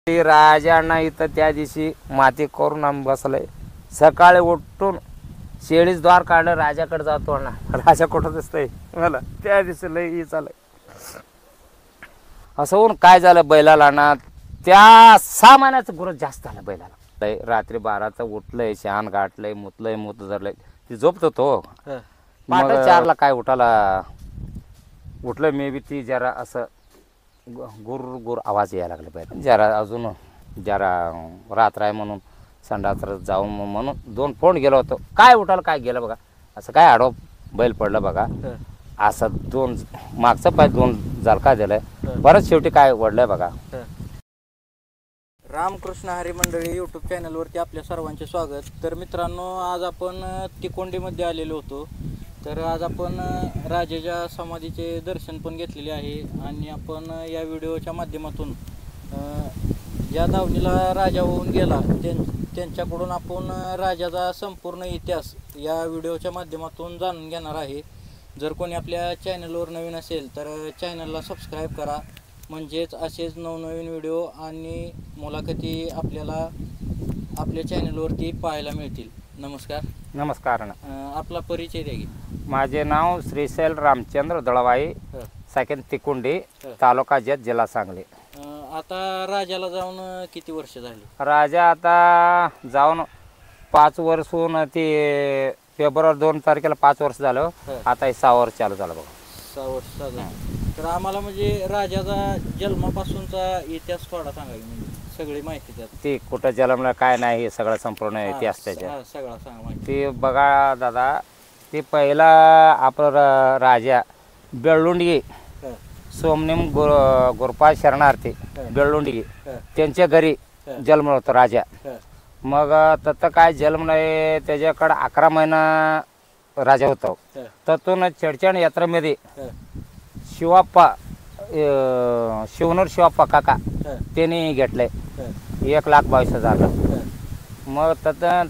ते राजांना इथं त्या दिवशी माती करून आम्ही बसलोय. सकाळी उठून शेळीच द्वार काढलं, राजाकडे जातो ना. राजा कुठं दिसतंय मला त्या दिवशी लई चालय. असं होऊन काय झालं बैलाला ना, त्या 6 महिन्याचं गुरु जास्त झालं बैलाला. रात्री 12चं उठलंय, शान गाठलंय, मुतलंय, मूत धरलंय. ती झोपत होतो. मग 4ला काय उठलं मी बी. ती जरा असं गुर गुर आवाज यायला लागला बैल. जरा अजून जरा रात्र आहे म्हणून संडासर जाऊन म्हणून 2 फोन गेलो होतो. काय उठाल काय गेलं बघा, असं काय आडव बैल पडलं बघा. असं 2 मागचं पाय 2 झलका दिलाय. परत शेवटी काय वडलंय बघा. रामकृष्ण हरी मंडळी यूट्यूब चॅनलवरती आपल्या सर्वांचे स्वागत. तर मित्रांनो, आज आपण तिकोंडीमध्ये आलेलो होतो. तर आज आपण राजाच्या समाधीचे दर्शन पण घेतलेले आहे. आणि आपण या व्हिडिओच्या माध्यमातून ज्या दावणीला राजा होऊन गेला त्यांच्याकडून आपण राजाचा संपूर्ण इतिहास या व्हिडिओच्या माध्यमातून जाणून घेणार आहे. जर कोणी आपल्या चॅनलवर नवीन असेल तर चॅनलला सबस्क्राईब करा, म्हणजेच असेच नवनवीन व्हिडिओ आणि मुलाखती आपल्याला आपल्या चॅनलवरती पाहायला मिळतील. नमस्कार. नमस्कार. आपला परिचय द्या की. माझे नाव श्रीशैल रामचंद्र दळवाई, सेकंड तिकोंडी, तालुका जत, जिल्हा सांगली. आता राजाला जाऊन किती वर्ष झाली? राजा आता जाऊन 5 वर्ष होऊन, ती फेब्रुवारी 2 तारखेला 5 वर्ष झालं. आता हे 6 वर्ष चालू झालं बघा. 6 वर्ष झालं. तर आम्हाला म्हणजे राजाचा जन्मापासूनचा इतिहास थोडा सांगा, म्हणजे सगळी माहिती त्यात. ती कुठं जन्मलं काय नाही हे सगळं संपूर्ण इतिहास त्याच्या. सगळा सांगा माहिती. ती बघा दादा, ते पहिला आपलं राजा बेळुंडगी सोमनिम गोरपा शरणार्थी बेळुंडगी त्यांच्या घरी जन्मलं होतं राजा. मग तसं काय जन्म नाही, त्याच्याकडं 11 महिना राजा होता. त्यातून चडचण यात्रेमध्ये शिवाप्पा शिवनूर शिवाप्पा काका त्यांनी घेतलंय 1,22,000. मग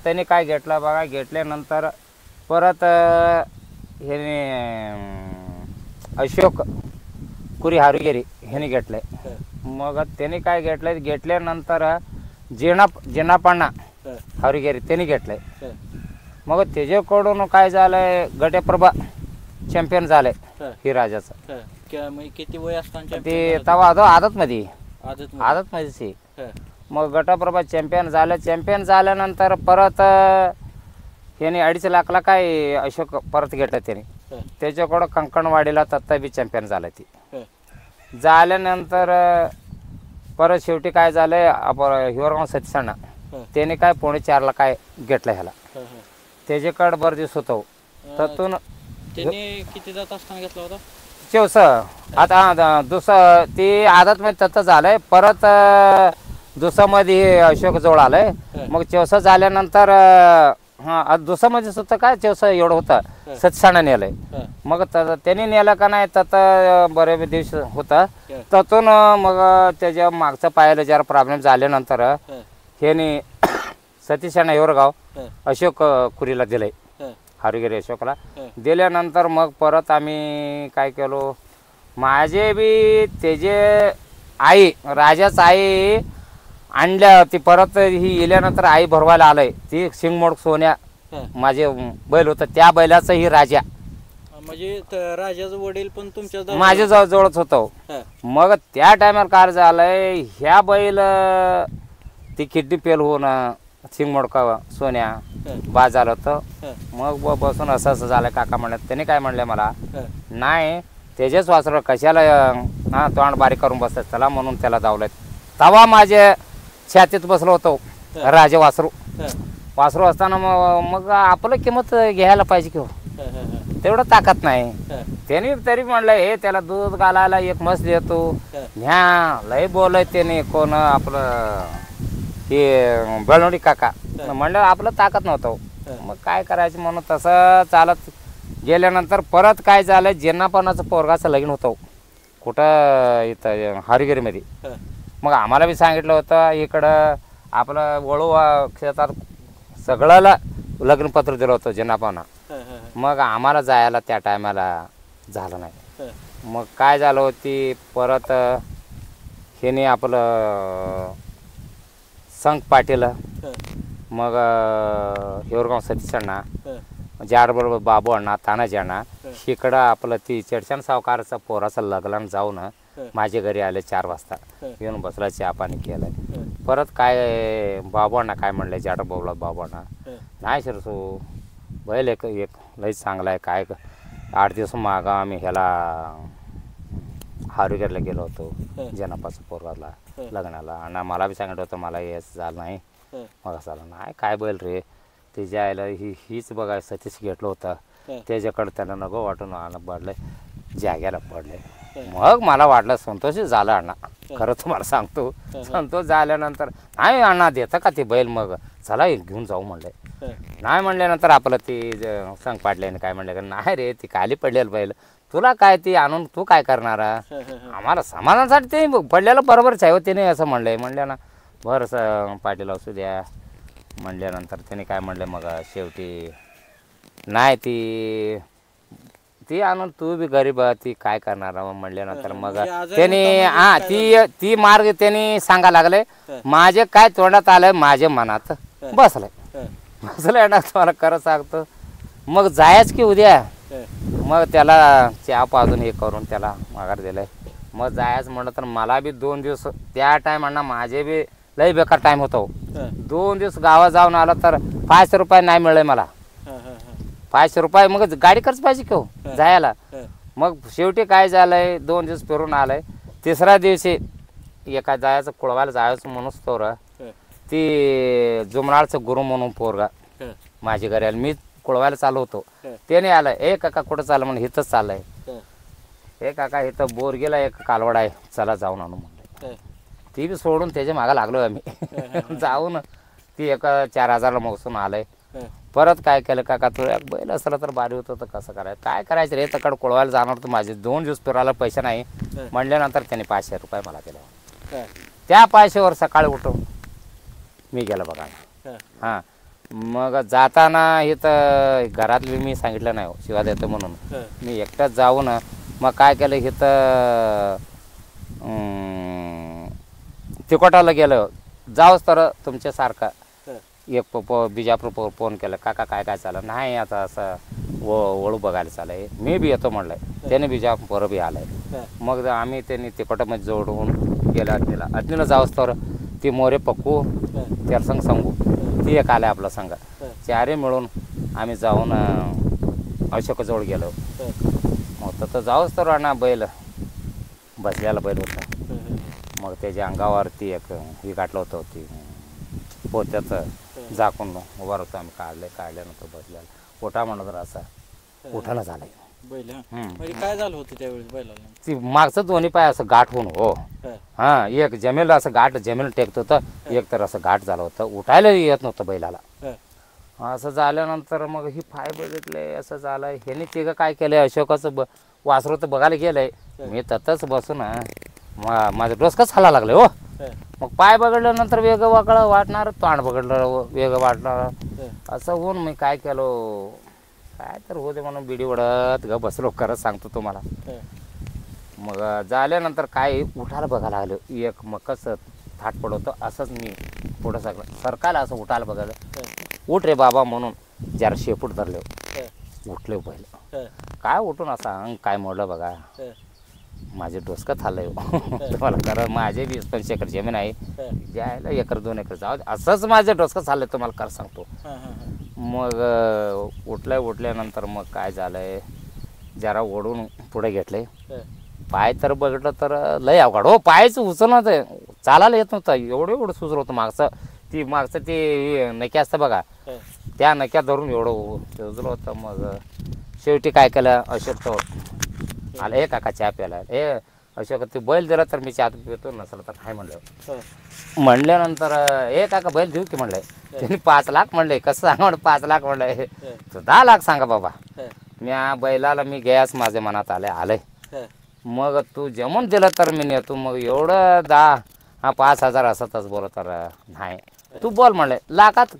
त्याने काय घेतलं बघा. घेतल्यानंतर परत ह्याने अशोक कुरी हारुगेरी ह्याने घेतलंय. मग त्याने काय घेतलंय, घेतल्यानंतर जिनापण्णा हारुगेरी त्यांनी घेतलंय. मग त्याच्याकडून काय झालंय, गटप्रभा चॅम्पियन झालंय ही राजाचं. किती वय असताना ते तवा आदतमध्ये आदतमध्ये. मग गटप्रभा चॅम्पियन झालं. चॅम्पियन झाल्यानंतर परत याने 2.5 लाखला काय अशोक परत घेतलं त्याने. त्याच्याकडं कंकणवाडीला तत्ता बी चॅम्पियन झालं. ती झाल्यानंतर परत शेवटी काय झालंय, आपण हिवरगाव सतीसांना त्याने काय 4.5 काय घेतलं ह्याला. त्याच्याकडं बरं दिवस होतो. त्यातून त्याने किती जात असताना घेतला होता? 14. आता ती आदतमध्ये तत्त झालंय. परत दुसामध्ये अशोक जवळ आलंय. मग 14 झाल्यानंतर दुसामध्ये सुद्धा काय 14 एवढं होतं, सत्साना नेलंय. मग त्यांनी नेलं का नाही, तत बरे दिवस होता. त्यातून मग त्याच्या मागचं पायाला जरा प्रॉब्लेम झाल्यानंतर ह्याने सतीशाना हिवरगाव अशोक कुरीला दिलंय, हारुगेरी अशोकला दिल्यानंतर मग परत आम्ही काय केलो, माझे बी त्याचे आई राजाच आई आणल्या. ती परत ही गेल्यानंतर आई भरवायला आलंय. ती शिंगमोड सोन्या माझे बैल होतं, त्या बैलाचं ही राजा म्हणजे राजाचं वडील पण तुमच्या माझ्या जवळच होतो. मग त्या टायमाला काय झालंय, ह्या बैल ती किडनी फेल होऊन शिंगमोडका सोन्या बाद झालं होतं. मग बसून असं झालं. काका म्हणत, त्याने काय म्हणले मला, नाही त्याच्याच वासरू कशाला तोंड बारीक करून बसत, चला म्हणून त्याला धावलंय. तवा माझ्या छातीत बसलो होतो राजा वासरू असताना मग आपलं किंमत घ्यायला पाहिजे की हो, तेवढं ताकद नाही. त्याने तरी म्हणलं, हे त्याला दूध घालायला एक म्हस देतो, ह्या लय बोलय त्याने कोण आपलं हे बेळुंडी काका. म्हणलं आपलं ताकद नव्हतं. मग काय करायचं म्हणून तसं चालत गेल्यानंतर परत काय झालं, जेन्नापणाचं पोरगाचं लग्न होतं कुठं इथं हारुगेरीमध्ये. मग आम्हाला बी सांगितलं होतं, इकडं आपलं वळू क्षेत्रात सगळ्याला लग्नपत्र दिलं होतं जेन्नापणा. मग आम्हाला जायला त्या टायमाला झालं नाही. मग काय झालं होती, परत ह्याने आपलं संक पाटील हं, मग हिवरगाव सतीश अण्णा हं, जाडबरोबर बाबू अण्णा तानाजी अण्णा हं. इकडं आपलं ती चडचण सावकाराचा पोराचं लग्न जाऊन हं. माझ्या घरी आले 4 वाजता हं. येऊन बसला चहा पाणी केलं हं, परत काय बाबू अण्णा काय म्हणले जाडबाबूला बाबू अण्णा हं, नाही शिरसू बैल एक लई चांगला आहे काय 8 दिवस मागं आम्ही ह्याला हारुगेरला गेलो होतो हं. जनापाचं पोराला हं. लग्नाला आणि मला बी सांगितलं होतं मला यायचं झालं नाही हं, मग असं झालं नाही काय बैल रे ते जायला हीच बघा सतीश घेतलं होतं हं. त्याच्याकडं त्याला नको वाटून आलं पडलं जाग्याला पडले हं. मग मला वाटलं संतोषच झालं अण्णा खरं तुम्हाला सांगतो हं. संतोष झाल्यानंतर नाही अण्णा देतं का ते बैल मग चला घेऊन जाऊ म्हणले हं, नाही म्हणल्यानंतर आपलं ती संग पाडल्याने काय म्हणलं का नाही रे ती खाली पडलेलं बैल तुला काय ती आणून तू काय करणार हं, हं, हं. आम्हाला समाधानासाठी ते पडलेलं बरोबरच आहे हो त्याने असं म्हणलंय म्हणलं ना बरं पाटील असू द्या म्हणल्यानंतर त्याने काय म्हणलं मग शेवटी नाही ती आणून तू बी गरीब आहे, ती काय करणार म्हणल्यानंतर मग म्हणजे आजारी त्याने होता हा म्हणजे ती मार्ग त्यांनी सांगा लागले हं. माझे काय तोंडात आलंय माझ्या मनात हं. बसलंय हं, बसलंय ना तुम्हाला खरं सांगतो मग जायच की उद्या हं, मग त्याला चहा पाजून हे करून त्याला माघार दिलंय मग जायचं म्हणलं तर मला बी 2 दिवस त्या टायमांना माझे बी लई बेकार टाईम होतो हं, 2 दिवस गावात जाऊन आला तर 500 रुपये नाही मिळले मला हं, हं, हं, 500 रुपये मग गाडी खर्च पाहिजे की हो हं. जायला हं, मग शेवटी काय झालंय 2 दिवस फिरून आलंय तिसऱ्या दिवशी एका जायचं कुळवायला जायचं म्हणूनच तोर हं, ती जुमनाळचं गुरु म्हणून पोरगा हं, माझ्या घरी आलं मी कुळवायला चालू होतो हं. त्याने आलं ए काका कुठं चाललं म्हणून इथंच चाललंय हं, हे काका इथं बोरगेला एक कालवड आहे चला जाऊन आणू म्हणलं हं, ती बी सोडून त्याच्या मागं लागलो आम्ही जाऊन ती एक 4,000ला मोसून आलंय हं, परत काय केलं काका तू एक बैल असलं तर भारी होतं तर कसं करायचं काय करायचं रे तकड कोळवायला जाणार होतं माझे 2 दिवस फिरायला पैसे नाही हं. म्हणल्यानंतर त्याने 500 रुपये मला दिले हं, त्या 500वर सकाळी उठून मी गेलो बघा हं, हां मग जाताना इथं घरातली मी सांगितलं नाही हो, शिवा देतो म्हणून हं, मी एकटाच जाऊन मग काय केलं इथं तिकोटाला गेलो जाऊच तर तुमच्यासारखा हं, एक बिजापूर फोन केलं काका काय चाललं नाही आता असं वळू बघायला चाललंय मी बी येतो म्हणलंय त्याने बिजापूर बी आलंय हं, मग आम्ही त्यांनी तिकोटामध्ये जोडून गेला अग्नीला जाऊच तर ती मोरे पक्कू हं, त्याला संग सांगू ती एक आलं आपलं संघ हं, चारे मिळून आम्ही जाऊन अशोकजवळ गेलो हं, मग तर जाऊच तर अण्णा बैल बसलेला बैल होता हं, हं, मग त्याच्या अंगावरती एक ही गाठलं होतं ती पोत्याचं झाकून उभा होतं आम्ही काढल्यानंतर बसल्याला उठा म्हणलं तर असा उठायला झालंय बैल हं. हम्म. म्हणजे काय झालं होतं त्यावेळेस बैलाला ती मागचं दोन्ही पाय असं गाठ होऊन हो हं, हां एक जमेल असं गाठ जमेल टेकत होतं एक तर असं गाठ झालं होतं उठायला येत नव्हतं बैलाला हं, असं झाल्यानंतर मग ही पाय बघितले असं झालं ह्याने तिघं काय केलंय अशोकाचं वासरू तर बघायला गेलंय मी ततच बसून माझं डोसकंच खायला लागलं हो हं, मग पाय बघडल्यानंतर वेग वाकळं वाटणार तोंड बघडलं वेग वाटणार हं, असं होऊन मी काय केलो काय तर होते म्हणून बिडी वडत ग बसलो खरंच सांगतो तुम्हाला हं, मग झाल्यानंतर काय उठायला बघायला लागलो एक मग कसं थाट पडवतं असंच मी पुढं सगळं सरकायला असं उठायला बघायला हं, उठ रे बाबा म्हणून जरा शेपूट धरले हं, उठले बैल हं, काय उठून असा अंग काय मोडलं बघा हं, माझे डोसकं थाललंय तुम्हाला खरं माझे 20-25 एकर जमीन आहे हं, ज्यायला 1-2 एकर जाऊ दे असंच माझं डोसकं चाललंय तुम्हाला खरं सांगतो हं, हं, मग उठल्यानंतर मग काय झालंय जरा ओढून पुढे घेतले हं, पाय तर बघितलं तर लय अवघड हो पायचं उचलणं ते चालायला येत नव्हतं एवढं सुचलं होतं मागचं ते नक्या असतं बघा हं, त्या नक्या धरून एवढं सुचलं होतं मग शेवटी काय केलं अशोक तो आलं हे काका चहा प्यायला हे अशोक ते बैल दिला तर मी चहा पितो नसलं तर काय म्हणलं हं, म्हणल्यानंतर हे काका बैल देऊ की म्हणलंय त्यांनी 5 लाख म्हणले कसं सांगा म्हणलं 5 लाख म्हणलंय हं, तर 10 लाख सांगा बाबा हं, मी बैलाला मी गॅस माझ्या मनात आलंय हं, मग तू जमून दिलं तर मी नेतो मग एवढं 5,000 असतच बोल तर नाही तू बोल म्हणले लाखात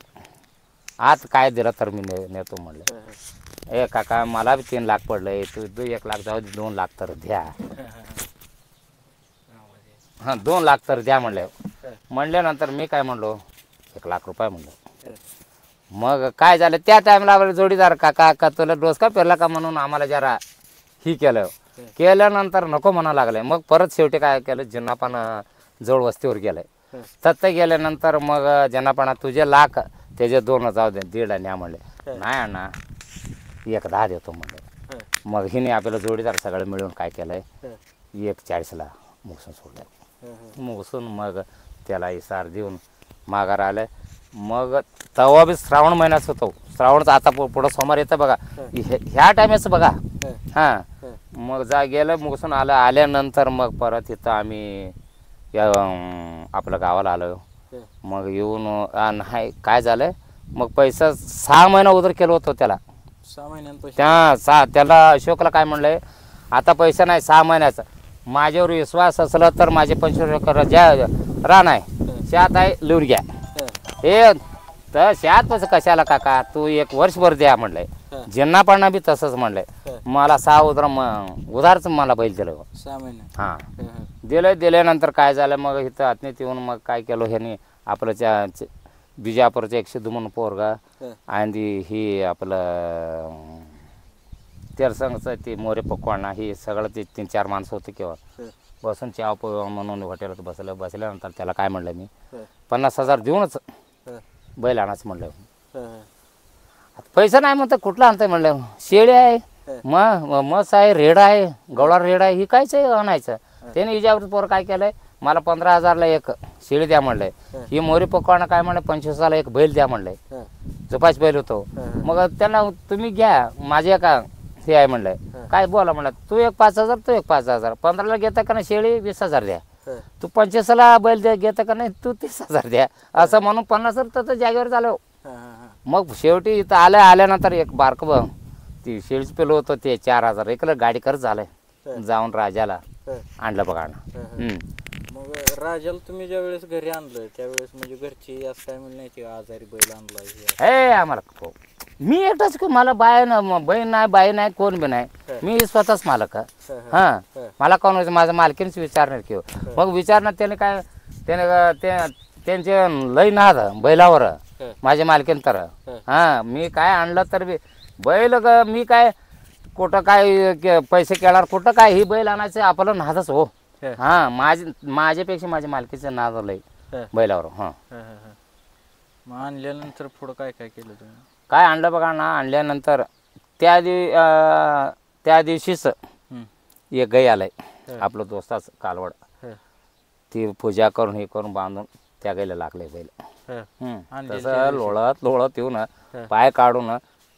आत काय दिलं तर मी नेतो म्हणलं हं, ए काका मला बी 3 लाख पडलंय तू 1 लाख जाऊ दे 2 लाख तर द्या हां 2 लाख तर द्या म्हणले म्हणल्यानंतर मी काय म्हणलो 1,00,000 म्हणलं. मग काय झालं त्या टायमाला आपल्याला जोडीदार काका तुला डोस का पेरला का म्हणून आम्हाला जरा ही केल्यानंतर नको म्हणा लागले. मग परत शेवटी काय केलं जनापान जवळ वस्तीवर गेलंय. तत्त गेल्यानंतर मग जनापाना तुझे लाख त्याचे 2 जाऊ दे 1.5 न्या म्हणले. नाही अण्णा 1,10 देतो म्हणलं. मग हिने आपल्याला जोडीदार सगळं मिळून काय केलंय 1,40ला मुगसून सोडलं. मुगसून मग त्याला इसार देऊन माघार आलं. मग तेव्हा बी श्रावण महिन्याच होतो. श्रावणचं आता पुढं सोमवार येतं बघा ह्या टायमाचं बघा. हां मग गेलं मुगसून आल्यानंतर मग परत इथं आम्ही आपलं गावाला आलो. मग येऊन नाही काय झालं मग पैसा 6 महिना उधार केलं होतं त्याला. 6 महिन्यांपासून त्याला अशोकला काय म्हणलंय आता पैसा नाही 6 महिन्याचा. माझ्यावर विश्वास असला तर माझे 25 एकर ज्या रान आहे शेत आहे लिहून घ्या. हे तर शेत पैसे कशाला काका तू 1 वर्षभर द्या म्हणलंय. ज्यांना पण बी तसंच म्हणलंय. मला 6 उधारच मला बैल दिलं 6 महिने. हां दिल्यानंतर काय झालं मग इथं आत्मीयत येऊन मग काय केलं ह्याने आपलं बिजापूरचं 102 म्हणून पोरगा आणि ही आपलं तेरसंगचं ते मोरे पकवाना ही सगळं ते 3-4 माणसं होते किंवा बसून चहा म्हणून हॉटेलात बसल्यानंतर त्याला काय म्हणलं मी 50,000 देऊनच बैल आणायचं म्हणलं. पैसा नाही म्हणतं कुठला आणताय म्हणलं. शेळी आहे मस आहे रेडा आहे गवळा रेडा आहे ही कायच आणायचं. त्याने हिच्यावर पोर काय केलंय मला 15,000ला 1 शेळी द्या म्हणलंय. ही मोरी पकवाना काय म्हणलं 25,000ला 1 बैल द्या म्हणलंय. झोपाच बैल होतो. मग त्यांना तुम्ही घ्या माझे का हे आहे म्हणलंय. काय बोला म्हणलं तू 5,000 तू 5,000 15ला घेता का नाही शेळी 20,000 द्या. तू 25ला बैल घेता का नाही तू 30,000 द्या. असं म्हणून 50,000 तर जागेवर झालं. मग शेवटी इथं आल्यानंतर एक बारक ती शेळीच पेलो होतं ते 4,000 एकलं गाडी खर्च झालंय. जाऊन राजाला आणलं बघा ना. मग राजाला तुम्ही ज्या वेळेस घरी आणलं त्यावेळेस म्हणजे घरची असं काय म्हणलं नाही आजारी बैल आणला हे आम्हाला मी एकटाच मला बहीण नाही बाई नाही कोण बी नाही. मी स्वतःच मालक. हां मला कोण माझं मालकीनेच विचारणार किंवा मग विचारणार त्याने त्यांचे लई नाद बैलावर माझ्या मालकीन तर. हां मी काय आणलं तर बी बैल मी काय कुठं काय पैसे केल्यावर कुठं काय ही बैल आणायचं आपलं नादच हो. हां माझ्यापेक्षा माझ्या मालकीचं नाद लई बैलावर. हां मग आणल्यानंतर पुढं काय काय केलं तुम्ही. काय आणलं बघा ना आणल्यानंतर त्या दिवशीच एक गाय आलाय आपलं दोस्ताच कालवड. ती पूजा करून हे करून बांधून त्या गायला लागले बैल. तसं लोळत येऊन पाय काढून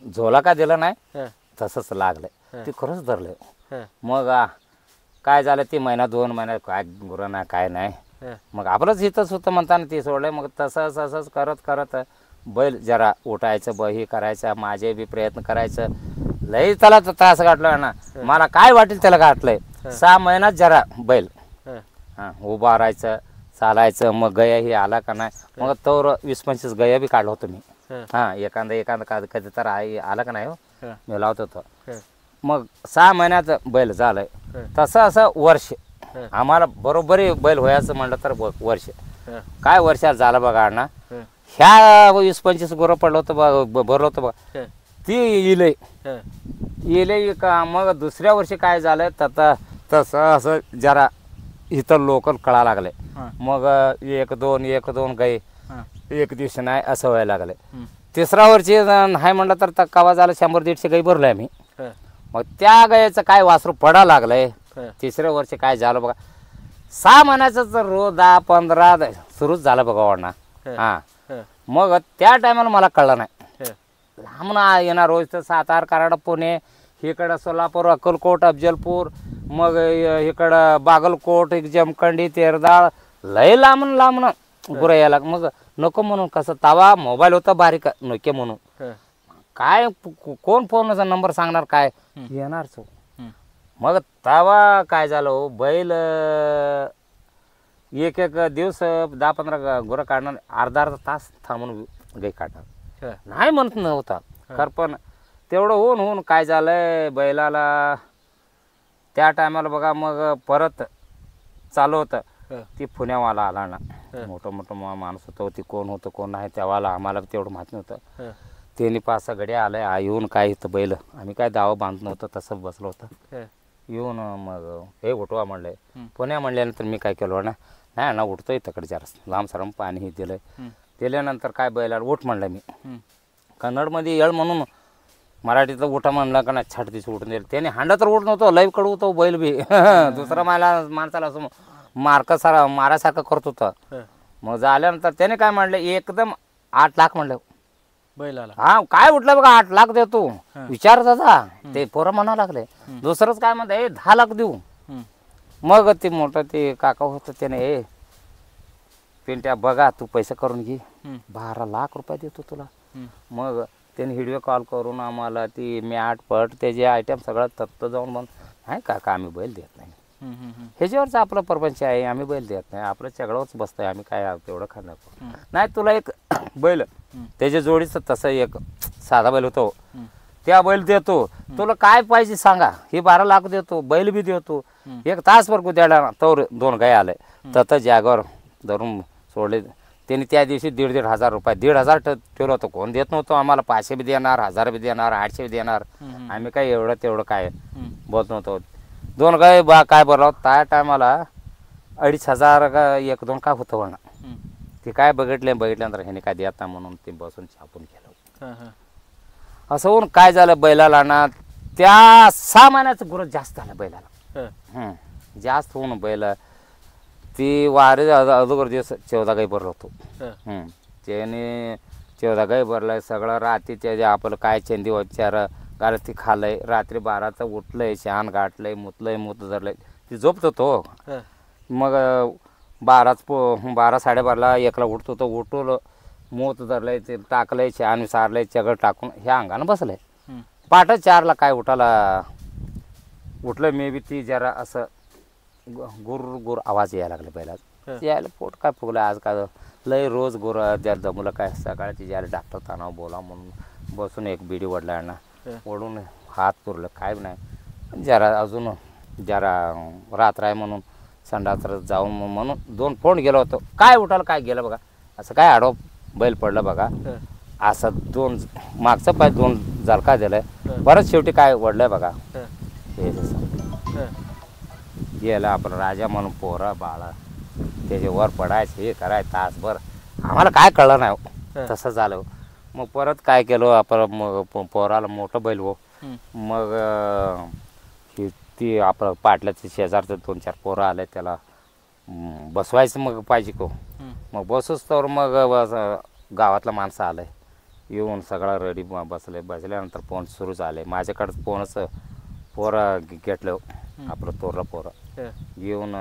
झोला का दिला नाही तसंच लागलंय. ते खरंच धरलंय. मग काय झालं ते 1-2 महिन्यात काय गुरं नाही काय नाही. मग आपलंच इथंच होतं म्हणताना ते सोडलंय. मग तसंच करत बैल जरा उठायचं हे करायचं माझे बी प्रयत्न करायचं. लई त्याला त्रास गाठला ना मला काय वाटेल त्याला गाठलंय. 6 महिन्यात जरा बैल उभा राहायचं चालायचं. मग गया ही आला का नाही मग तर 20-25 गया बी काढलं होतं मी. हां एखादा कधी तर आला का नाही हो मी लावत होतो. मग 6 महिन्यात बैल झालंय. तसं असं वर्ष आम्हाला बरोबरी बैल व्हायचं म्हणलं तर वर्ष काय वर्षात झालं बघा ना. ह्या 20-25 गुरं पडलं होतं भरलं होतं बघा ती इले का. मग दुसऱ्या वर्षी काय झालं तसं असं जरा इथं लोकल कळा लागले. मग 1-2 गाई एक दिवशी नाही असं व्हायला लागले. तिसऱ्या वर्षी नाही म्हणलं तर कवा झालं 100-150 गाई भरलोय आम्ही. मग त्या गायचं काय वासरू पडा लागलंय. तिसऱ्या वर्षी काय झालं बघा 6 महिन्याचं रोज 10-15 सुरूच झालं बघा वाढणं. हां मग त्या टायमाला मला कळलं नाही. लांबून येणार रोज तर सातारा कराड पुणे इकडं सोलापूर अक्कलकोट अफजलपूर मग इकडं बागलकोट जमखंडी तेरदाळ लय लांबून गुरं यायला. मग नको म्हणून कसं तवा मोबाईल होता बारीक नोकिया म्हणून काय कोण फोनचा नंबर सांगणार काय येणारच. मग तवा काय झालं हो बैल एक दिवस 10-15 गुरं काढणार अर्धा तास थांबून गाई काढणार नाही म्हणत नव्हता. खरं पण तेवढं होऊन काय झालंय बैलाला त्या टायमाला बघा मग परत चालू होतं ती पुण्यावाला आला ना, मोठं मोठं माणूस होतं, ती कोण होतं कोण नाही त्यावाला आम्हाला तेवढं माहीत नव्हतं. त्यांनी 5-6 गड्या आल्या येऊन काय इथं बैल आम्ही काय दावा बांधत नव्हतं तसं बसलो होतं. येऊन मग हे उठवा म्हणले. पुण्या म्हणल्यानंतर मी काय केलं ना, नाही ना उठतोय तिकडे जरा लांब सरम पाणी हे दिलं. दिल्यानंतर काय बैलाला उठ म्हणलं मी. कन्नडमध्ये येळ म्हणून मराठीतलं उठा म्हणलं का नाही छाटतीच उठून दिलं. त्याने हांडा तर उठ नव्हतं, लई कडू होतो बैल बी. दुसरा माणसाला असं मारासारखं करत होतं. मग झाल्यानंतर त्याने काय म्हणलं एकदम 8 लाख म्हणलं बैलाला. हा काय उठलं बघा 8 लाख देतो. विचार दादा ते पोरं म्हणा लागले. दुसरंच काय म्हणतं 10 लाख देऊ. मग ते मोठं ते काका होतं त्याने पिंट्या बघा तू पैसे करून घे 12 लाख रुपये देतो तुला. मग त्याने व्हिडिओ कॉल करून आम्हाला ती मॅट पट त्याचे आयटम सगळं तत्त जाऊन मग नाही काका आम्ही बैल देत नाही. ह्याच्यावरच आपलं प्रपंच आहे, आम्ही बैल देत नाही, आपलं चगडावरच बसतंय, आम्ही काय तेवढं खाणार नाही. तुला एक बैल त्याच्या जोडीचं तसं एक साधा बैल होतो त्या बैल देतो. तुला काय पाहिजे सांगा, हे 12 लाख देतो, बैल बी देतो. 1 तासभर गुद्याला तर 2 गाय आले तत जागावर धरून सोडले. त्यांनी त्या दिवशी 1,500 रुपये 1,500 ठेवलं होतं. कोण देत नव्हतं आम्हाला. 500 बी देणार, 1000 बी देणार, 800 बी देणार. आम्ही काय एवढं तेवढं काय बोलत नव्हतो. 2 गाय काय बोलावं त्या टायमाला 2,500 का 1-2 काय होतं म्हणा. ते काय बघितल्यानंतर ह्याने काय देता म्हणून ते बसून छापून गेलं. असं होऊन काय झालं बैलाला ना, त्या 6 महिन्याचं गुरु जास्त झालं बैलाला. जास्त होऊन बैल ती वारे अगोदर दिवस 14 गाई भरलो होतो. त्याने 14 गाई भरलाय सगळं. रात्री त्याच्या आपलं काय चेंदी वचार गाला ती खाल्लंय. रात्री 12चं उठलंय, शान गाठलंय, मूत धरलंय, ती झोपत होतो. मग 12 साडेबाराला 1ला उठतो तो उठवलं, मूत धरलंय, ते टाकलंय, शान सारलंय, चगड टाकून ह्या अंगानं बसलंय. पाठ 4ला काय उठलं मी बी. ती जरा असं गुर आवाज यायला लागला पहिला. यायला पोट काय फुगलं आज काय लय रोज गुर ज्या दमुलं काय सकाळची ज्याला डॉक्टर तानाव बोला म्हणून बसून एक बिडी वडला ना, ओढून हात पुरलं काय नाही. जरा अजून जरा रात्र आहे म्हणून संडास जाऊन म्हणून 2 फोन गेलो होतो. काय उठाल काय गेलं बघा, असं काय आडो बैल पडलं बघा. असं 2 मागचं पाय 2 झलका दिलाय. परत शेवटी काय वडलंय बघा. गेलं आपण राजा म्हणून पोरा बाळा त्याचे वर पडायचं हे करायचं तासभर आम्हाला काय कळलं नाही. तसं झालं. मग परत काय केलं आपण, मग पोराला मोठं बैल हो. मग ती आपलं पाटल्याचं शेजारचं 2-4 पोरं आले त्याला बसवायचं मग पाहिजे को. मग बसूच तर मग गावातलं माणसं आलंय येऊन सगळा रेडी बसल्यानंतर फोन सुरू झाले. माझ्याकडं फोनच पोरं घेतलं आपलं तोरलं पोरं येऊन.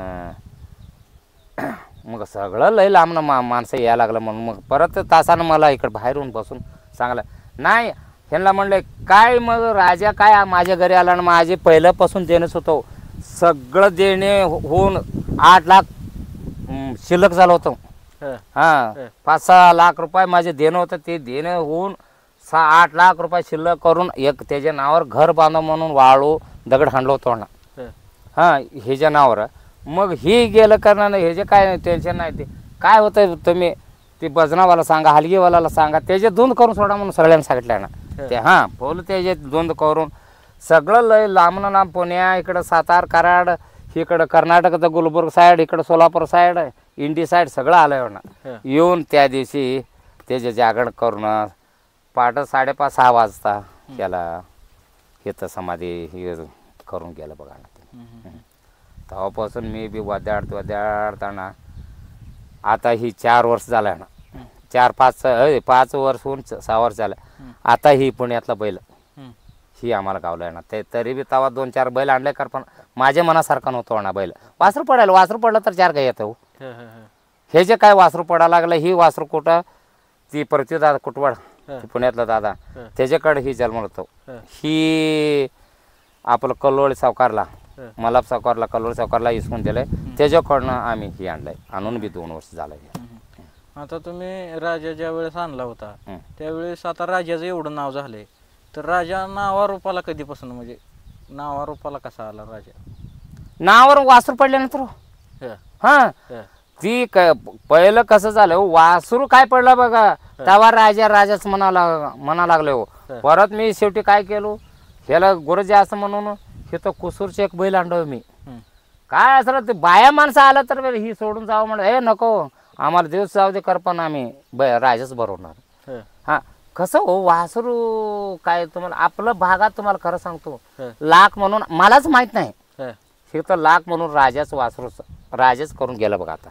मग सगळं लय लांबनं माणसं यायला लागलं. म्हणून मग परत तासानं मला इकडं बाहेरून बसून सांगलं नाही. ह्यांना म्हणलं काय मग राजा काय माझ्या घरी आला ना, माझे पहिल्यापासून देणंच होतं सगळं देणे होऊन 8 लाख शिल्लक झालं होतं. 5-6 लाख रुपये माझे देणं होतं. ते देणं होऊन 8 लाख रुपये शिल्लक करून एक त्याच्या नावावर घर बांधव म्हणून वाळू दगड हाणलं होतं ना. ह्याच्या नावावर. मग ही गेलं करणार हे जे काय टेन्शन नाही. ते काय होतं तुम्ही ते बजनावाला सांगा, हलगीवाल्याला सांगा, त्याचे 2 करून सोडा म्हणून सगळ्यांना सांगितलं ना. ते बोल त्याचे 2 करून सगळं लय लांबनं लांब पुण्या इकडं सातार कराड इकडं कर्नाटकचं गुलबर्ग साईड इकडं सोलापूर साईड इंडी साईड सगळं आलं ना. येऊन त्या दिवशी त्याचे जागरण करून पहाटे 5:30-6 वाजता त्याला इथं समाधी करून गेलं बघा ना. तेव्हापासून मी बी वद्याडताना आता ही 4 वर्ष झालं ना. 4-5 वर्ष होऊन 6 वर्ष झालं. आता ही पुण्यातला बैल ही आम्हाला गावला आहे ना. ते तरी बी तवा 2-4 बैल आणले कर पण माझ्या मनासारखा नव्हतं ना बैल. वासरू पडलं तर 4 गाय येतं. हे जे काय वासरू पडायला लागलं ही वासरू कुठं ती दादा कुटवाड पुण्यातला दादा त्याच्याकडे ही जन्म होतो. ही आपलं कल्लोळी सावकारला मलाप सावकारला कल्लोळी सावकारला इसकून दिलंय. त्याच्याकडनं आम्ही ही आणलंय. आणून बी 2 वर्ष झालंय. आता तुम्ही राजा ज्या वेळेस आणला होता त्यावेळेस आता राजाचं एवढं नाव झालंय तर राजा नावारूपाला कधीपासून म्हणजे नावारूपाला कसा आला राजा? नावावर वासरू पडल्यानंतर हा ती पहिलं कसं झालं हो, वासरू काय पडलं बघा तेव्हा राजाच म्हणा लागले हो. परत मी शेवटी काय केलो ह्याला गुरुजी असं म्हणून हे तर कुसूरचे एक बैल आणलो मी. काय असलं ते बाया माणसं आलं तर ही सोडून जावं म्हणलं हे नको आम्हाला दिवस जाऊ दे करपण आम्ही राजाच भरवणार. हा कसं हो वासरू काय तुम्हाला आपलं भागात तुम्हाला खरं सांगतो लाख म्हणून मलाच माहित नाही हे तर लाख म्हणून राजाच वासरू राजाच करून गेलं बघा आता.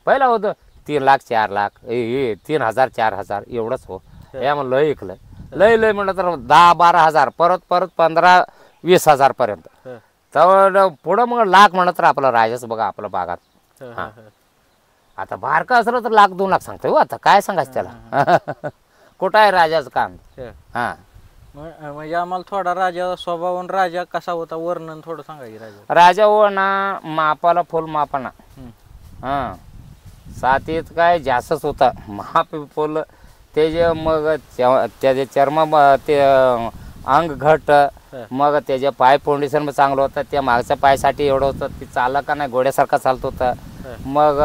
पहिला होतं 3 लाख 4 लाख 3,000 4,000 एवढंच हो. या मग लय ऐकलं लय म्हणलं तर 10-12 हजार परत 15-20 हजार पर्यंत तर पुढं मग लाख म्हणलं तर आपला राजाच बघा आपल्या भागात. हा आता बारका असलं तर 1,00,000-2 लाख सांगतोय हो. आता काय सांगायचं त्याला कुठं आहे राजाचं काम. हा म्हणजे आम्हाला थोडा राजा स्वभाव आणि राजा कसा होता वर्णन थोडं सांगायचं. राजा हो ना मापाला फुल मापाना. हा साथीत काय जास्तच होता माप फुल ते जे मग त्याचे चर्म ते अंग घट मग त्याचे पाय फाउंडेशन चांगलं होतं. त्या मागच्या पायासाठी एवढं होतं ती चाललं का नाही घोड्यासारखं चालत होतं. मग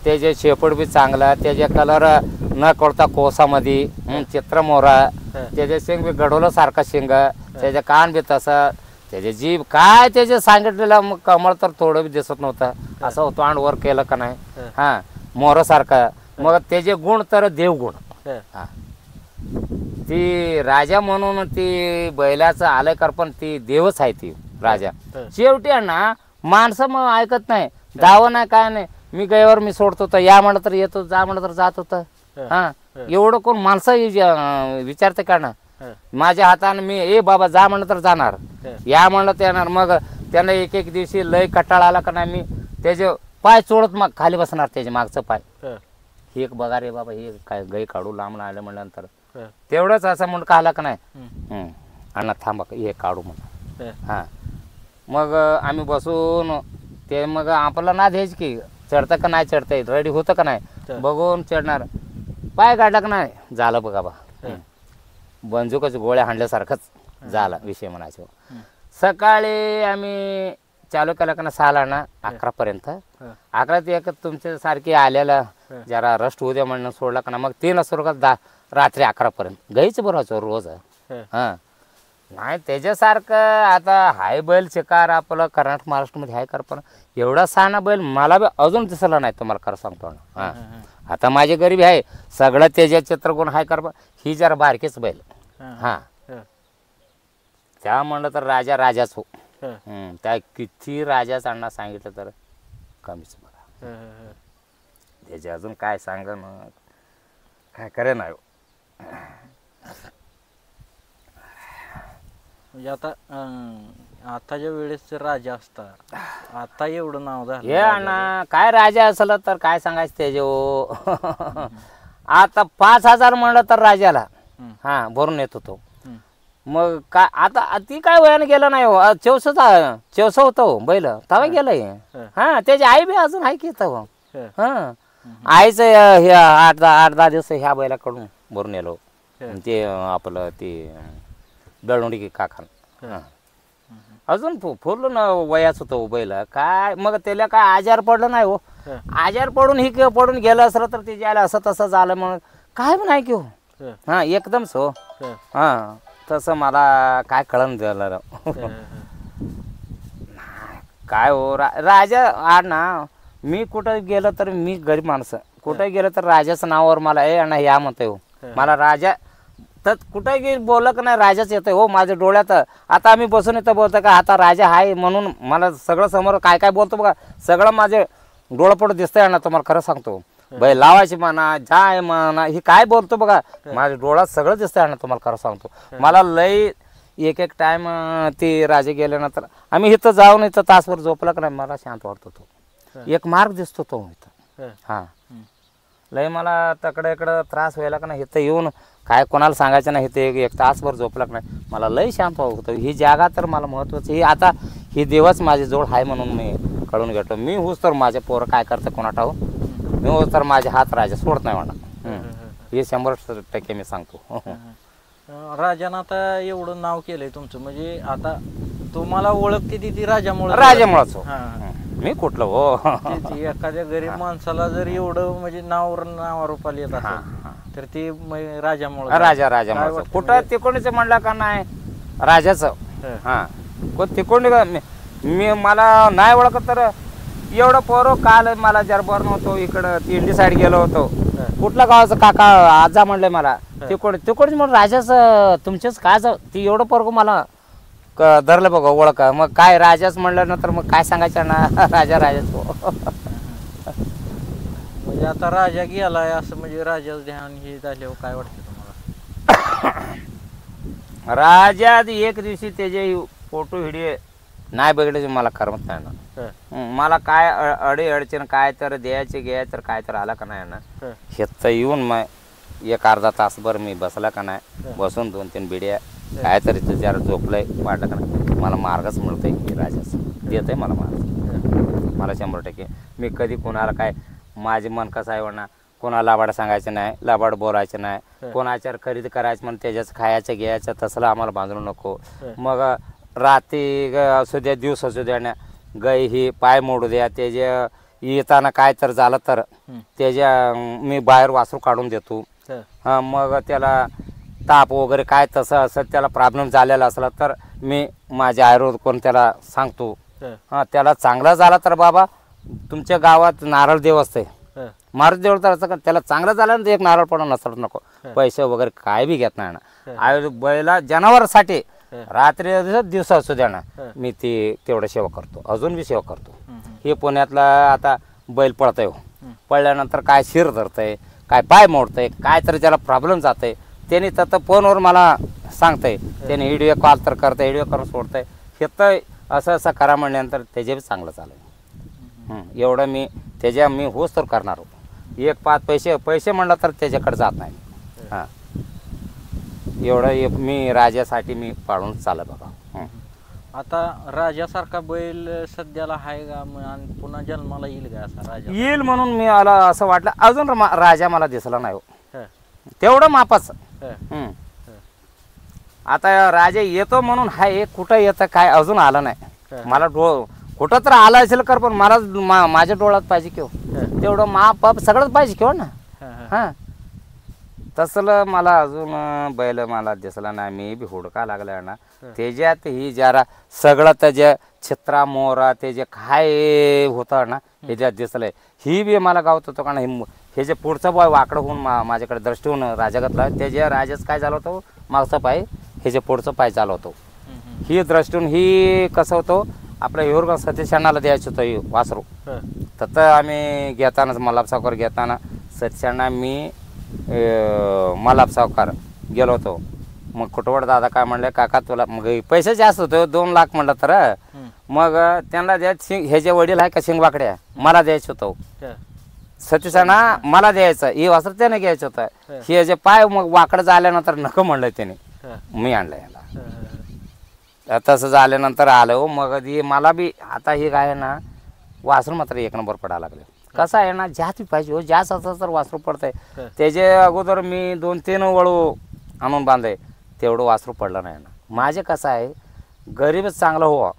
त्याचे शेपूट बी चांगलं त्याचे कलर न कळता कोसामध्ये चित्र मोरा त्याचे शेंग बी गडवलं सारखं शेंग त्याचे कान बी तसं त्याचे जीभ काय त्याचे सांगितलेलं मग कमळ तर थोडं बी दिसत नव्हतं असं होतं आणि वर केलं का नाही. हा मोरासारखं मग त्याचे गुण तर देवगुण. हा ती राजा म्हणून ती बैलाचं आलंय कर पण ती देवच आहे ती राजा. शेवटी आहे ना माणसं मग ऐकत नाही दावं नाही काय नाही. मी गयवर मी सोडतो तर या म्हणलं तर येतो जा म्हणलं तर जात होतं. हा एवढं कोण माणसं विचारते का ना माझ्या हाताने मी ए बाबा जा म्हणलं तर जाणार या म्हणलं तर येणार. मग त्यांना एक दिवशी लय कटाळा आला का नाही मी त्याचे पाय चोळत मग खाली बसणार त्याचे मागचं पाय. हे एक बघा रे बाबा हे काय गाई काढू लांब आलं म्हणल्यानंतर तेवढंच असं मुंडका आला का नाही अण्णा थांबा हे काढू म्हणा. हा मग आम्ही बसून ते मग आपल्याला ना द्यायच की चढतं का नाही चढतंय रेडी होतं का नाही बघून चढणार. पाय काढला का नाही झालं बघा बा बंजूकच गोळ्या हाणल्यासारखंच झाला विषय म्हणायचो. सकाळी आम्ही चालू केला का ना 6ला ना 11पर्यंत 11 ते 1 तुमच्या सारखी आलेला जरा रस्ट होऊ द्या म्हणून सोडला का ना मग 3 असतो का रात्री 11पर्यंत गाईच बरोबर रोज. हा नाही त्याच्यासारखं आता हाय बैल शिकार आपलं कर्नाटक महाराष्ट्रामध्ये हाय कर पण एवढा साना बैल मला बी अजून दिसला नाही तुम्हाला खरं सांगतो ना. हा आता माझी गरीबी आहे सगळं त्याच्या चित्रगुण हाय कर ही जरा बारकीच बैल. हा त्या म्हणलं तर राजाच हो. त्या किती राजा अण्णा सांगितलं तर कमीच बघा त्याचे अजून काय सांग काय करे नाही. म्हणजे आताच्या वेळेस राजा असता आता एवढं नाव झालं हे अण्णा काय राजा असलं तर काय सांगायचं त्याचे हो. आता 5,000 म्हणलं तर राजाला हा भरून येत होतो. मग काय आता ती काय वयाने गेलं नाही हो 64 होतं बैल तवा गेलंय. हा त्याची आई बी अजून आहे की तव. हा आईच हे 8-10 दिवस ह्या बैलाकडून भरून येलो ते आपलं ते दळवंडी काका अजून फुरलो ना वयाच होतं बैल काय मग त्याला काय आजार पडलं नाही हो. आजार पडून ही पडून गेलं असलं तर ते जायला असं तसं झालं मग काय पण आहे की हो. हा एकदम सो हा तसं मला काय कळण झालं काय हो राजा आड ना मी कुठं गेलं तर मी गरीब माणसं कुठं गेलं तर राजाचं नावावर मला ए अण्णा या म्हणतोय हो. मला राजा तर कुठं गे बोललं का नाही राजाच येतोय हो माझ्या डोळ्यात. आता आम्ही बसून येतं बोलतो का आता राजा आहे म्हणून मला सगळं समोर काय काय बोलतो बघा सगळं माझे डोळंपट दिसतंय अण्णा तुम्हाला खरं सांगतो. बाई लावायची म्हणा जाय म्हणा ही काय बोलतो बघा माझ्या डोळ्यात सगळं दिसतंय अण्णा तुम्हाला खरं सांगतो. मला लई एक टाइम ती राजे गेल्यानंतर आम्ही इथं जाऊन इथं तासभर झोपला का नाही मला शांत वाटतो तो. एक मार्ग दिसतो तो इथं. हा लय मला तकडे इकडं त्रास व्हायला का नाही इथं येऊन काय कोणाला सांगायचं नाही इथं एक तासभर झोपला का नाही मला लय शांत होतं. ही जागा तर मला महत्वाची ही आता ही देवच माझी जोड आहे म्हणून मी कळून घेतो. मी होच तर माझे पोरं काय करतं कोणा ठाऊ मी होच तर माझे हात राजा सोडत नाही म्हणा हे 100% मी सांगतो. राजानं आता एवढं नाव केलंय तुमचं म्हणजे आता तुम्हाला ओळखते ती राजामुळे राजामुळेच हो. मी कुठलं हो ते एखाद्या गरीब माणसाला जर एवढं म्हणजे नावारूपाला येत असेल तर ते राजामुळे राजा म्हणतो कुठं तिकोणीचं म्हणलं का नाही राजाचं. हा कोण तिकोणी मी मला नाही ओळखत तर एवढं पोरं काल मला जरबर नव्हतो इकडं इंडी साईड गेलो होतो कुठल्या गावाचं काका आजा म्हणले मला तिकोणी म्हणून राजाचं तुमचेच काय ती एवढं पोरग मला धरलं बघा ओळख. मग काय राजाच म्हणल्यानंतर मग काय सांगायचं ना राजाच म्हणजे आता राजा गेलाय असं म्हणजे राजाच ध्यान हे झाल्यावर काय वाटतं तुम्हाला? राजा एक दिवशी त्याचे फोटो व्हिडिओ नाही बघितले मला करमत नाही ना. मला काय अडी अडचण काय तर द्यायचे घ्यायचं तर काय तर आला का नाही ना हेच येऊन मग एक अर्धा तासभर मी बसला का नाही बसून 2-3 बिड्या काय तरी जरा झोपलंय वाटलं का नाही मला मार्गच मिळतोय की राजाचं देत आहे मला मार्ग. मला 100% मी कधी कोणाला काय माझे मन कसं आहे म्हणा कोणाला लाबाड सांगायचं नाही लाबाड बोलायचं नाही कोणाच्या खरेदी करायचं म्हणून त्याच्याच खायचं घ्यायचं तसलं आम्हाला बांधू नको. मग रात्री असू द्या दिवस असू द्या ना गाई ही पाय मोडू द्या त्याच्या येताना काय तर झालं तर त्याच्या मी बाहेर वासरू काढून देतो. हां मग त्याला ताप वगैरे काय तसं असं त्याला प्रॉब्लेम झालेला असला तर मी माझे आयुर्वेद कोण त्याला सांगतो. हां त्याला चांगला झाला तर बाबा तुमच्या गावात नारळ देव असते मारुती देव तर असं त्याला चांगलं झालं ना एक नारळ पण नसलं नको पैसे वगैरे काय बी घेत नाही ना आयुर्वेद बैला जनावरांसाठी रात्री दिवसा असू द्या ना मी ती तेवढं सेवा करतो अजून बी सेवा करतो. हे पुण्यातला आता बैल पळतंय हो पडल्यानंतर काय शिर धरतंय काय पाय मोडतंय काय तरी त्याला प्रॉब्लेम जातंय त्याने तर फोनवर मला सांगतंय त्याने व्हिडिओ कॉल तर करतंय व्हिडिओ करून सोडतंय हे तर असं करा म्हणल्यानंतर त्याचे बी चांगलं चालेल. एवढं मी त्याच्या मी होच तर करणार एक 5 पैसे म्हणलं तर त्याच्याकडे जात नाही. हां एवढं मी राजासाठी मी पाळून चाललं बाबा. आता राजासारखा बैल सध्याला आहे का आणि पुन्हा जन्माला येईल का असा राजा येईल म्हणून मी आला असं वाटलं अजून राजा मला दिसला नाही हो तेवढं मापाच. आता राजा येतो म्हणून हाय कुठं येतं काय अजून आलं नाही मला कुठं तर आलं असेल कर पण मला माझ्या डोळ्यात पाहिजे किंवा तेवढं माप सगळंच पाहिजे किंवा ना. हां तसलं मला अजून बैल मला दिसला नाही मी बी हुडका लागला ना त्याच्यात ही जरा सगळं त्याच्या छित्रा मोरा ते जे काय होतं ना ह्याच्यात दिसलंय ही बी मला गावत होतं का नाही हे जे पुढचं पाय वाकडं होऊन माझ्याकडे दृष्टी होऊन राजा घातला त्याच्या राजाच काय झालं होतं मागचा पाय हे जे पुढचं पाय चालू होतो ही दृष्टीहून ही कसं होतं आपल्या हिवरगाव सतीशाणाला द्यायचं होतं वासरू तर आम्ही घेताना मल्हार सावकार घेताना सतीशाणा मी मल्हार सावकार गेलो होतो. मग कुटवड दादा काय म्हणले काका तुला मग पैसे जास्त होते 2 लाख म्हणलं तर मग त्यांना द्यायचं ह्याचे वडील आहे का शिंगवाकड्या मला द्यायचं होतं सतीशाणा मला द्यायचं हे वासर त्याने घ्यायचं होतं हे जे पाय मग वाकडं झाल्यानंतर नको म्हणलं त्याने मी आणलं याला तसं झाल्यानंतर आलं मग मला बी आता हे काय ना वासरू मात्र 1 नंबर पडायला लागले. कसं आहे ना जास्त पाहिजे हो जास्त असं तर वासरू पडतंय त्याच्या अगोदर मी 2-3 वळू आणून बांधले तेवढं वासरू पडलं नाही ना. माझे कसं आहे गरीबच चांगलं हो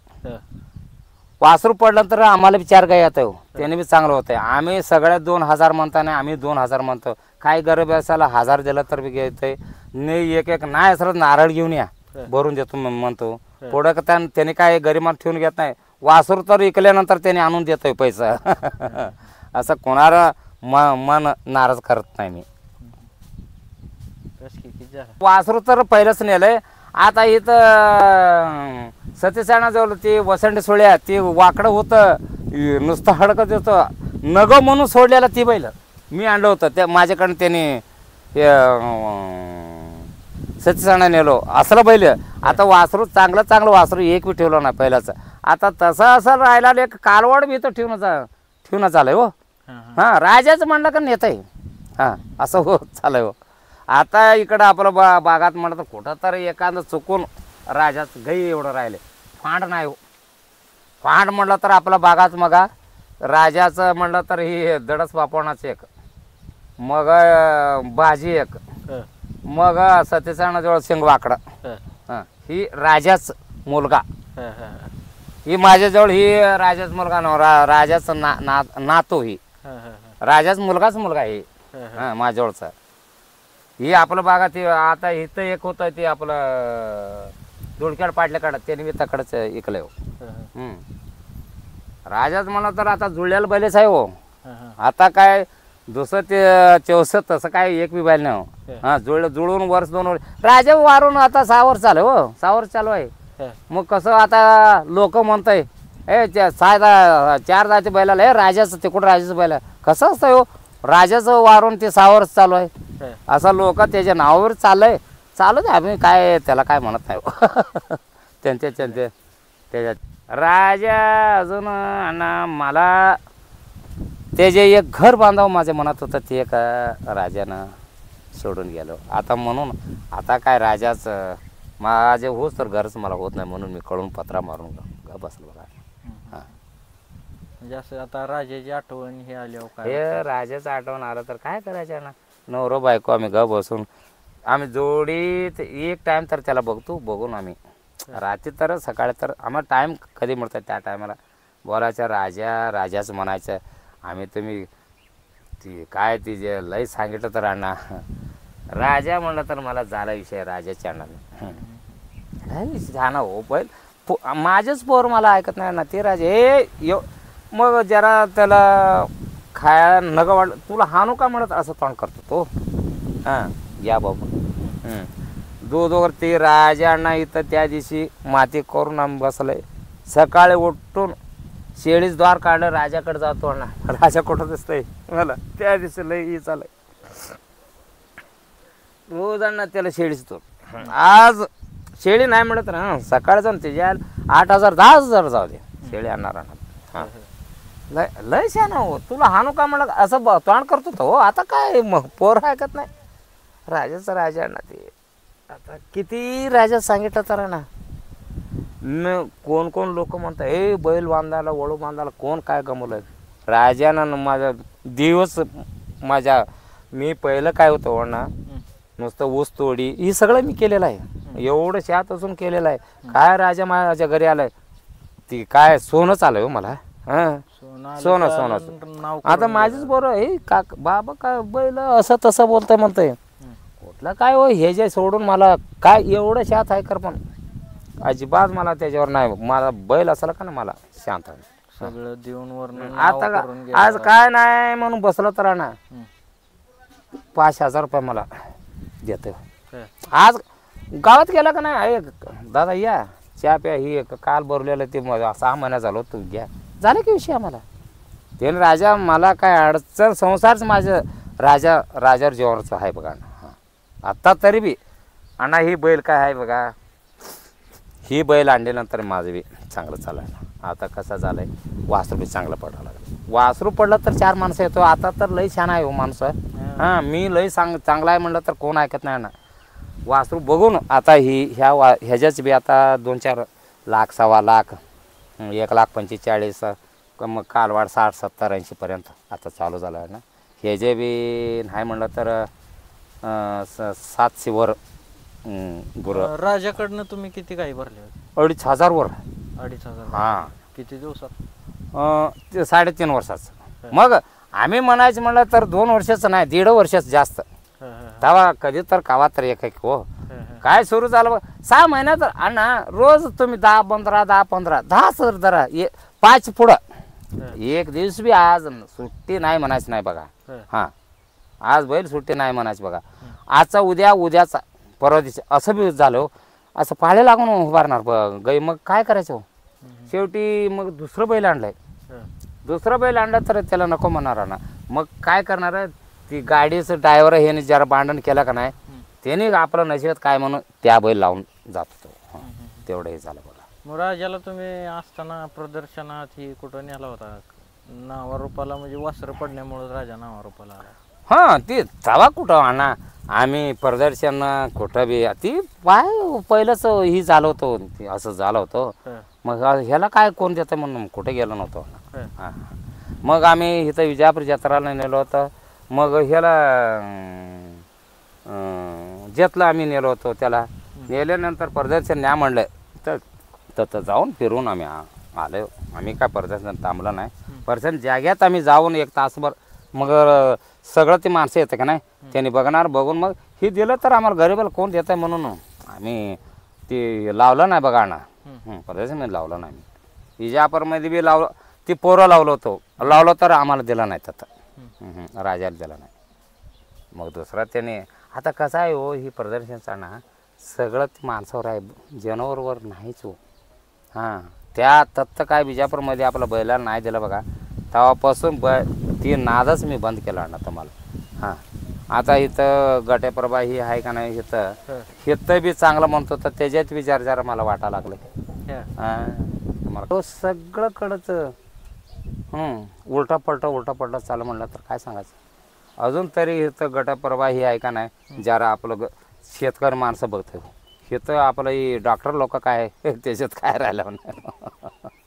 वासरू पडलं तर आम्हाला बी 4 गाय येतं हो त्याने बी चांगलं होतं. आम्ही सगळ्यात 2000 म्हणताना आम्ही 2000 म्हणतो काय गरीब असायला 1000 दिलं तर बी घेतंय नाही एक नाही असं नारळ घेऊन या भरून देतो म्हणतो पुढं का त्याने काय गरिबात ठेवून घेत नाही वासरू तर विकल्यानंतर त्याने आणून देतोय पैसा असं कोणाला मन नाराज करत नाही मी. वासरू तर पहिलंच नेलंय आता इथं सतीशाणाजवळ ते वसंडी सोळ्या ते वाकडं होतं नुसतं हडकत होतं नग म्हणून सोडलेलं ती बैल मी आणलं होतं त्या माझ्याकडनं त्याने सतीशाणा नेलो असलं बैल. आता वासरू चांगलं वासरू एक बी ठेवलं ना पहिल्याचं आता तसं असं राहिला एक कालवड बी तर ठेवणं चालय हो. हां राजाचं म्हणलं का नेत आहे हां असं हो चालय हो. आता इकडं आपलं बागात म्हणलं तर कुठं तर एखादं चुकून राजाचं गाई एवढं राहिले फांड नाही हो. फांड म्हटलं तर आपलं बागात मग राजाचं म्हणलं तर ही दडस वापरणाचं एक मग भाजी एक मग सतीशाणाजवळ शिंगवाकडं हां ही राजाच मुलगा ही माझ्याजवळ ही राजाच मुलगा नव राजाचा नातो ही राजाच मुलगाच मुलगा आहे हा माझ्याजवळचा. ही आपलं बागा ते आता इथं एक होतं ते आपलं दोडक्याड पाडल्या काढत त्याने मी तकडच ऐकलंय हो. राजाच म्हणा तर आता जुळल्याला बैलेच आहे हो. आता काय दुसरं ते 64 तसं काय एक बी बैल नाही हो. हा जुळून वर्ष 2 वर्ष राजा वारून आता 6 वर्ष चालू हो. 6 वर्ष चालू आहे. मग कसं आता लोक म्हणताय ए 4 जाती बैलाला हे राजाचं ते कुठं राजाचं बैल कसं असतं हो. राजाचं वारून ते 6 वर्ष चालू आहे असं लोक त्याच्या नावावर चाललंय. चालू दे आम्ही काय त्याला काय म्हणत नाही हो. त्याच्यात राजा अजून अण्णा मला ते जे एक घर बांधावं माझ्या मनात होतं ते एक राजानं सोडून गेलो. आता म्हणून आता काय राजाच माझे होच तर घरच मला होत नाही म्हणून मी कळून पत्रा मारून बसलो बघा. हां म्हणजे असं आता राजाची आठवण हे आल्यावर काय हे राजाचं आठवण आलं तर काय करायचं ना. नवरो बायको आम्ही ग बसून आम्ही जोडीत एक टाईम तर त्याला बघून आम्ही रात्री तर सकाळी तर आम्हाला टाईम कधी मिळतात त्या टायमाला बोलायचं राजाच म्हणायचं. आम्ही तुम्ही ती काय ती जे लय सांगितलं तर अण्णा राजा म्हणलं तर मला झाला विषय राजाच्या अण्णाने लय झाला हो. पण माझेच पोर मला ऐकत नाही ना ते राजा हे मग जरा त्याला खाया नग वाटलं तुला हानू का म्हणत असं तोंड करतो तो. हां या बाबा दूध ते राजा अण्णा इथं त्या दिवशी माती करून आम्ही बसलंय. सकाळी उठून शेळीच द्वार काढलं राजाकडे जातो अण्णा. राजा कुठं दिसतंय मला त्या दिवशी लई चालय रोज अण्णा त्याला शेळीच तो. आज शेळी नाही म्हणत ना सकाळी जाऊन त्याच्या 8,000 10,000 जाऊ दे शेळी आणणार हां लय छान हो. तुला हानू का म्हणत असं तोंड करतो तो. आता काय मग पोर ऐकत नाही. राजाचं राजा ना ते आता किती राजा सांगितलं तर ना कोण लोक म्हणतात ए बैल बांधायला वळू बांधायला कोण काय गमवलं. राजानं माझा दिवस माझ्या मी पहिलं काय होतं वळणा नुसतं ऊस तोडी ही सगळं मी केलेलं आहे. एवढं शेत असून केलेलं आहे. काय राजा माझ्या घरी आलाय ती काय सोनंच आलंय हो मला. हां सोनं आता माझीच बरोबर हे का बाबा काय बैल असं तसं बोलतंय म्हणतंय कुठलं काय हो हे जे सोडून मला काय एवढं शांत आहे कर पण अजिबात मला त्याच्यावर नाही. मला बैल असाल का ना मला शांत आहे सगळं देऊन वरून आता आज काय नाही म्हणून बसलं तर ना 5,000 रुपये मला देतो. आज गावात गेला का नाही दादा या चहा प्या ही काल भरलेलं ते 6 महिना झालो तू घ्या झालं की विषय आम्हाला. ते राजा मला काय अडचण संसारच माझं राजावर जेवणाचं आहे बघा ना. आत्ता तरी बी अण्णा ही बैल काय आहे बघा ही बैल आणल्यानंतर माझं बी चांगलं चालू आहे ना. आता कसं झालं आहे वासरू बी चांगलं पडायला लागलं. वासरू पडलं तर 4 माणसं येतो. आता तर लई छान आहे हो माणसं. हां मी लई चांगला आहे म्हणलं तर कोण ऐकत नाही ना. वासरू बघून आता ह्याच्याच बी आता 2-4 लाख 1.25 लाख 1,45,40 मग कालवाड 60-70-80 पर्यंत आता चालू झालं आहे ना. हे जे बी नाही म्हणलं तर 700 वर गुरं. राजाकडनं तुम्ही किती गाई भरले 2,500 वर 2,500 हां किती दिवसात ते 3.5 वर्षाचं. मग आम्ही म्हणायचं म्हणलं तर 2 वर्षाचं नाही 1.5 वर्षाचं जास्त तेव्हा कधी तर कावा तर एक हो काय सुरू झालं 6 महिन्यात अण्णा रोज तुम्ही 10-15 10-15 10 सर जरा 5 पुढं एक दिवस बी आज सुट्टी नाही म्हणायचं नाही बघा. हां आज बैल सुट्टी नाही म्हणायचं बघा. आजचा उद्याचा परवा दिवशी असं बी झालं असं पाळे लागून उभारणार गाई मग काय करायचं हो. शेवटी मग दुसरं बैल आणलं तर त्याला नको म्हणणार ना. मग काय करणार ती गाडीचं ड्रायव्हर ह्याने जरा भांडण केलं का नाही त्याने आपलं नशिबात काय म्हणून त्या बैल लावून जातो. तेवढं हे झालं बघा. मग राजाला तुम्ही असताना प्रदर्शनात ही कुठं नेला होता नावारूपाला म्हणजे वासरं पडण्यामुळे राजा नावारूपाला आला. हां ती तवा कुठं आणा आम्ही प्रदर्शन कुठं बी ती पहिलंच ही झालं होतं असं झालं होतं. मग ह्याला काय कोण देतं म्हणून कुठे गेलो नव्हतो. हां मग आम्ही इथं विजापूर जत्राला नेलो होतं. मग ह्याला जेतला आम्ही नेलो होतो. त्याला नेल्यानंतर प्रदर्शन न्या म्हणलं तर जाऊन फिरून आम्ही आलो आम्ही काय प्रदर्शन थांबलं नाही प्रदर्शन जाग्यात आम्ही जाऊन 1 तासभर मग सगळं ते माणसं येतं का नाही त्यांनी बघणार बघून मग हे दिलं तर आम्हाला गरीबाला कोण देत आहे म्हणून आम्ही ते लावलं नाही बघा ना प्रदर्शन लावलं नाही विजापूरमध्ये बी लावलं ती पोरं लावलं तर आम्हाला दिलं नाही तर राजाला दिलं नाही मग दुसरा त्याने आता कसं आहे हो ही प्रदर्शनचा ना सगळं ते माणसावर आहे जनावरवर नाहीच हो हां त्या तत्त काय विजापूरमध्ये आपलं बैलाला नाही दिलं बघा तेव्हापासून ती नादच मी बंद केला ना तुम्हाला हां आता इथं गटेप्रभा ही आहे का नाही इथं बी चांगलं म्हणतो तर त्याच्यात विचार जरा मला वाटा लागले हां तो सगळंकडंच उलटा पलटा चालू म्हणलं तर काय सांगायचं अजून तरी इथं गटप्रभा ही आहे का नाही जरा आपलं शेतकरी माणसं बघतो इथं आपलं ही डॉक्टर लोक काय त्याच्यात काय राहिलं म्हणून